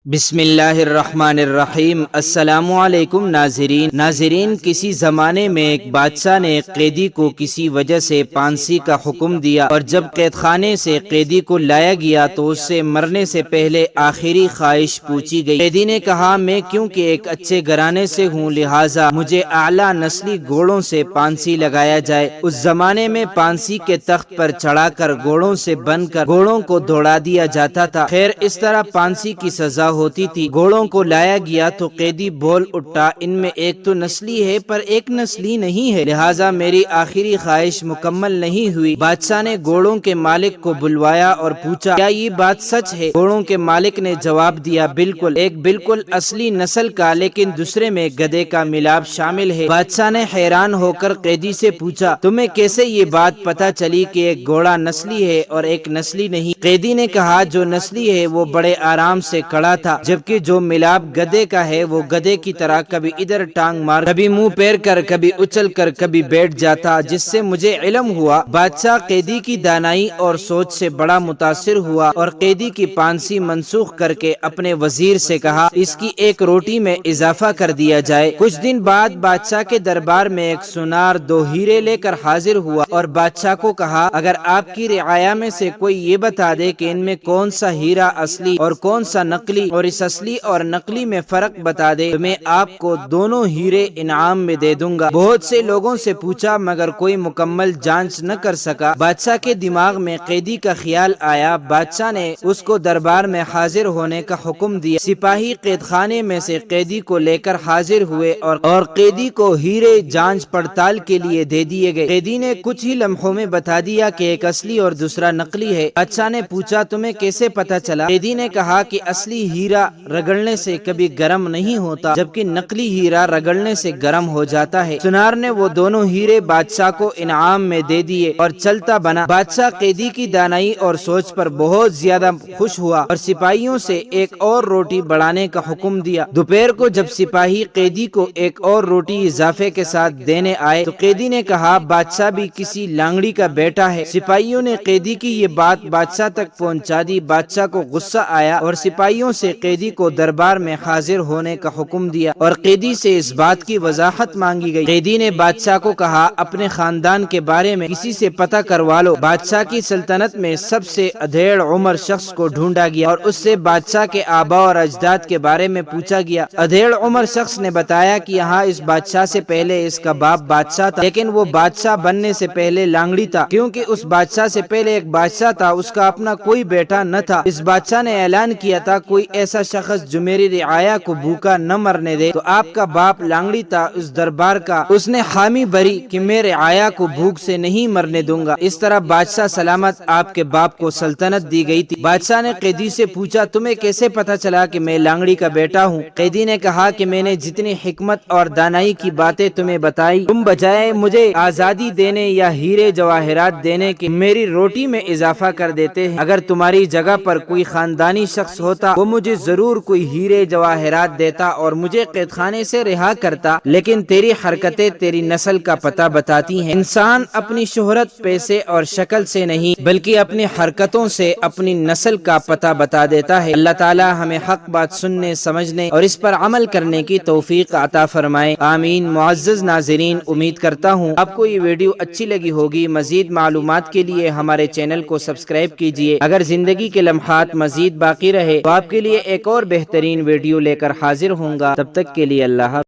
بسم اللہ الرحمن الرحیم۔ السلام علیکم ناظرین، کسی زمانے میں ایک بادشاہ نے ایک قیدی کو کسی وجہ سے پھانسی کا حکم دیا، اور جب قید خانے سے قیدی کو لایا گیا تو اس سے مرنے سے پہلے آخری خواہش پوچھی گئی۔ قیدی نے کہا، میں کیونکہ ایک اچھے گھرانے سے ہوں لہٰذا مجھے اعلیٰ نسلی گھوڑوں سے پھانسی لگایا جائے۔ اس زمانے میں پھانسی کے تخت پر چڑھا کر گھوڑوں سے بن کر گھوڑوں کو دوڑا دیا جاتا تھا۔ خیر، اس طرح پھانسی کی سزا ہوتی تھی۔ گھوڑوں کو لایا گیا تو قیدی بول اٹھا، ان میں ایک تو نسلی ہے پر ایک نسلی نہیں ہے، لہٰذا میری آخری خواہش مکمل نہیں ہوئی۔ بادشاہ نے گھوڑوں کے مالک کو بلوایا اور پوچھا، کیا یہ بات سچ ہے؟ گھوڑوں کے مالک نے جواب دیا، بالکل، ایک بالکل اصلی نسل کا لیکن دوسرے میں گدھے کا ملاپ شامل ہے۔ بادشاہ نے حیران ہو کر قیدی سے پوچھا، تمہیں کیسے یہ بات پتہ چلی کہ ایک گھوڑا نسلی ہے اور ایک نسلی نہیں؟ قیدی نے کہا، جو نسلی ہے وہ بڑے آرام سے کھڑا تھا، جبکہ جو ملاپ گدھے کا ہے وہ گدھے کی طرح کبھی ادھر ٹانگ مار، کبھی منہ پیر کر، کبھی اچل کر، کبھی بیٹھ جاتا، جس سے مجھے علم ہوا۔ بادشاہ قیدی کی دانائی اور سوچ سے بڑا متاثر ہوا اور قیدی کی پھانسی منسوخ کر کے اپنے وزیر سے کہا، اس کی ایک روٹی میں اضافہ کر دیا جائے۔ کچھ دن بعد بادشاہ کے دربار میں ایک سونار 2 ہیرے لے کر حاضر ہوا اور بادشاہ کو کہا، اگر آپ کی رعایا میں سے کوئی یہ بتا دے کہ ان میں کون سا ہیرا اصلی اور کون سا نقلی، اور اس اصلی اور نقلی میں فرق بتا دے تو میں آپ کو دونوں ہیرے انعام میں دے دوں گا۔ بہت سے لوگوں سے پوچھا مگر کوئی مکمل جانچ نہ کر سکا۔ بادشاہ کے دماغ میں قیدی کا خیال آیا۔ بادشاہ نے اس کو دربار میں حاضر ہونے کا حکم دیا۔ سپاہی قید خانے میں سے قیدی کو لے کر حاضر ہوئے اور قیدی کو ہیرے جانچ پڑتال کے لیے دے دیے گئے۔ قیدی نے کچھ ہی لمحوں میں بتا دیا کہ ایک اصلی اور دوسرا نقلی ہے۔ بادشاہ نے پوچھا، تمہیں کیسے پتا چلا؟ قیدی نے کہا کہ اصلی ہیرا رگڑنے سے کبھی گرم نہیں ہوتا، جبکہ نقلی ہیرا رگڑنے سے گرم ہو جاتا ہے۔ سونار نے وہ دونوں ہیرے بادشاہ کو انعام میں دے دیے اور چلتا بنا۔ بادشاہ قیدی کی دانائی اور سوچ پر بہت زیادہ خوش ہوا اور سپاہیوں سے ایک اور روٹی بڑھانے کا حکم دیا۔ دوپہر کو جب سپاہی قیدی کو ایک اور روٹی اضافے کے ساتھ دینے آئے تو قیدی نے کہا، بادشاہ بھی کسی لانگڑی کا بیٹا ہے۔ سپاہیوں نے قیدی کی یہ بات بادشاہ تک پہنچا دی۔ بادشاہ کو غصہ آیا اور سپاہیوں سے قیدی کو دربار میں حاضر ہونے کا حکم دیا اور قیدی سے اس بات کی وضاحت مانگی گئی۔ قیدی نے بادشاہ کو کہا، اپنے خاندان کے بارے میں کسی سے پتہ کروا لو۔ بادشاہ کی سلطنت میں سب سے ادھیڑ عمر شخص کو ڈھونڈا گیا اور اس سے بادشاہ کے آباء اور اجداد کے بارے میں پوچھا گیا۔ ادھیڑ عمر شخص نے بتایا کہ یہاں اس بادشاہ سے پہلے اس کا باپ بادشاہ تھا، لیکن وہ بادشاہ بننے سے پہلے لانگڑی تھا، کیونکہ اس بادشاہ سے پہلے ایک بادشاہ تھا، اس کا اپنا کوئی بیٹا نہ تھا۔ اس بادشاہ نے اعلان کیا تھا، کوئی ایسا شخص جو میری رعایا کو بھوکا نہ مرنے دے، تو آپ کا باپ لانگڑی تھا اس دربار کا، اس نے حامی بھری کہ میں رعایا کو بھوک سے نہیں مرنے دوں گا۔ اس طرح بادشاہ سلامت آپ کے باپ کو سلطنت دی گئی تھی۔ بادشاہ نے قیدی سے پوچھا، تمہیں کیسے پتا چلا کہ میں لانگڑی کا بیٹا ہوں؟ قیدی نے کہا کہ میں نے جتنی حکمت اور دانائی کی باتیں تمہیں بتائی، تم بجائے مجھے آزادی دینے یا ہیرے جواہرات دینے کے میری روٹی میں اضافہ کر دیتے ہیں۔ اگر تمہاری جگہ پر کوئی خاندانی شخص ہوتا وہ مجھے ضرور کوئی ہیرے جواہرات دیتا اور مجھے قید خانے سے رہا کرتا، لیکن تیری حرکتیں تیری نسل کا پتہ بتاتی ہیں۔ انسان اپنی شہرت، پیسے اور شکل سے نہیں بلکہ اپنی حرکتوں سے اپنی نسل کا پتہ بتا دیتا ہے۔ اللہ تعالی ہمیں حق بات سننے، سمجھنے اور اس پر عمل کرنے کی توفیق عطا فرمائے، آمین۔ معزز ناظرین، امید کرتا ہوں آپ کو یہ ویڈیو اچھی لگی ہوگی۔ مزید معلومات کے لیے ہمارے چینل کو سبسکرائب کیجیے۔ اگر زندگی کے لمحات مزید باقی رہے تو آپ کے لیے ایک اور بہترین ویڈیو لے کر حاضر ہوں گا۔ تب تک کے لیے اللہ حافظ۔